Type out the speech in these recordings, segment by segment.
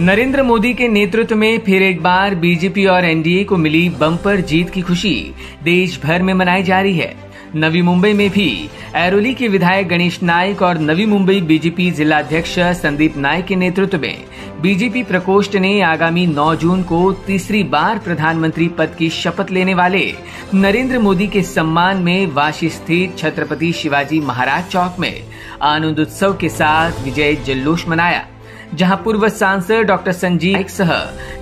नरेंद्र मोदी के नेतृत्व में फिर एक बार बीजेपी और एनडीए को मिली बम्पर जीत की खुशी देश भर में मनाई जा रही है। नवी मुंबई में भी ऐरोली के विधायक गणेश नाइक और नवी मुंबई बीजेपी जिलाध्यक्ष संदीप नाइक के नेतृत्व में बीजेपी प्रकोष्ठ ने आगामी 9 जून को तीसरी बार प्रधानमंत्री पद की शपथ लेने वाले नरेंद्र मोदी के सम्मान में वाशी स्थित छत्रपति शिवाजी महाराज चौक में आनंद उत्सव के साथ विजय जल्लोष मनाया, जहां पूर्व सांसद डॉक्टर संजीव नाइक सह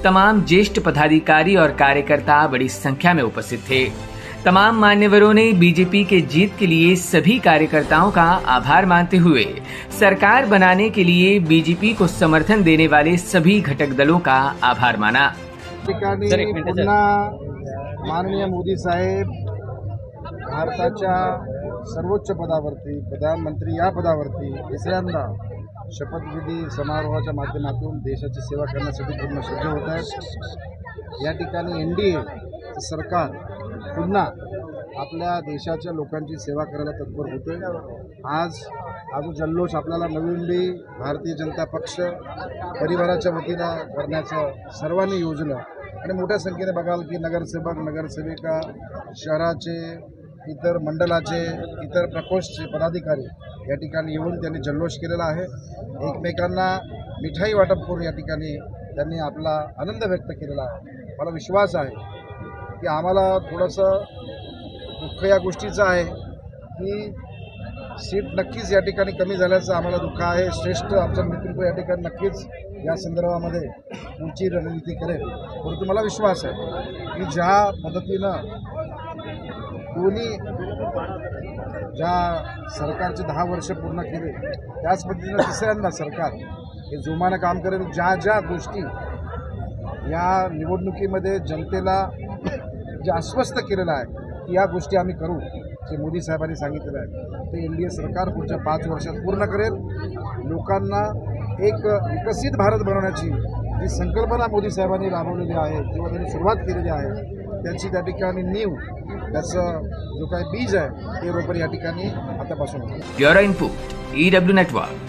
तमाम ज्येष्ठ पदाधिकारी और कार्यकर्ता बड़ी संख्या में उपस्थित थे। तमाम मान्यवरों ने बीजेपी के जीत के लिए सभी कार्यकर्ताओं का आभार मानते हुए सरकार बनाने के लिए बीजेपी को समर्थन देने वाले सभी घटक दलों का आभार माना। पुन्हा माननीय मोदी साहेब भारताच्या सर्वोच्च पदावरती प्रधानमंत्री या पदावरती तिसऱ्यांदा शपथविधी समारोहाच्या माध्यमातून देशाची सेवा करण्यासाठी पूर्ण सज्ज होत आहेत। या ठिकाणी एनडीए सरकार पुन्हा आपल्या देशाच्या लोकांची सेवा करायला तत्पर होतोय। आज हा जो जल्लोष आपल्याला नवी मुंबई भारतीय जनता पक्ष परिवाराच्या वतीनं करण्याचं सर्वांनी योजलं आणि मोठ्या संख्येने बघाल की नगरसेवक नगरसेविका शहराचे इतर मंडलाचे इतर प्रकोष्ठचे पदाधिकारी या ठिकाणी येऊन त्यांनी जल्लोष केलेला आहे। एकमेकांना मिठाई वाटप करून या ठिकाणी त्यांनी आपला आनंद व्यक्त केलेला आहे। मला विश्वास आहे की आम्हाला थोडंसं दुःख या गोष्टीचं आहे की सीट नक्कीच या ठिकाणी कमी झाल्याचं आम्हाला दुःख आहे। श्रेष्ठ आमचं नेतृत्व या ठिकाणी नक्कीच या संदर्भामध्ये पुढची रणनीती करेल, परंतु मला विश्वास आहे की ज्या पद्धतीनं दोन्ही ज्या सरकारचे 10 वर्ष पूर्ण केले त्याच पद्धतीनं तिसऱ्यांदा सरकार हे जोमानं काम करेल। ज्या ज्या गोष्टी या निवडणुकीमध्ये जनतेला जे आश्वस्त केलेलं आहे की या गोष्टी आम्ही करू, जे मोदी साहेबांनी सांगितलेलं आहे ते एनडीए सरकार पुढच्या 5 वर्षात पूर्ण करेल। लोकांना एक विकसित भारत बनवण्याची जी संकल्पना मोदी साहेबांनी राबवलेली आहे किंवा त्यांनी सुरुवात केलेली आहे त्याची त्या ठिकाणी नीव त्याचं जो काही बीज आहे ते रोपण या ठिकाणी आतापासून ब्युरो इनपुट EW नेटवर्क।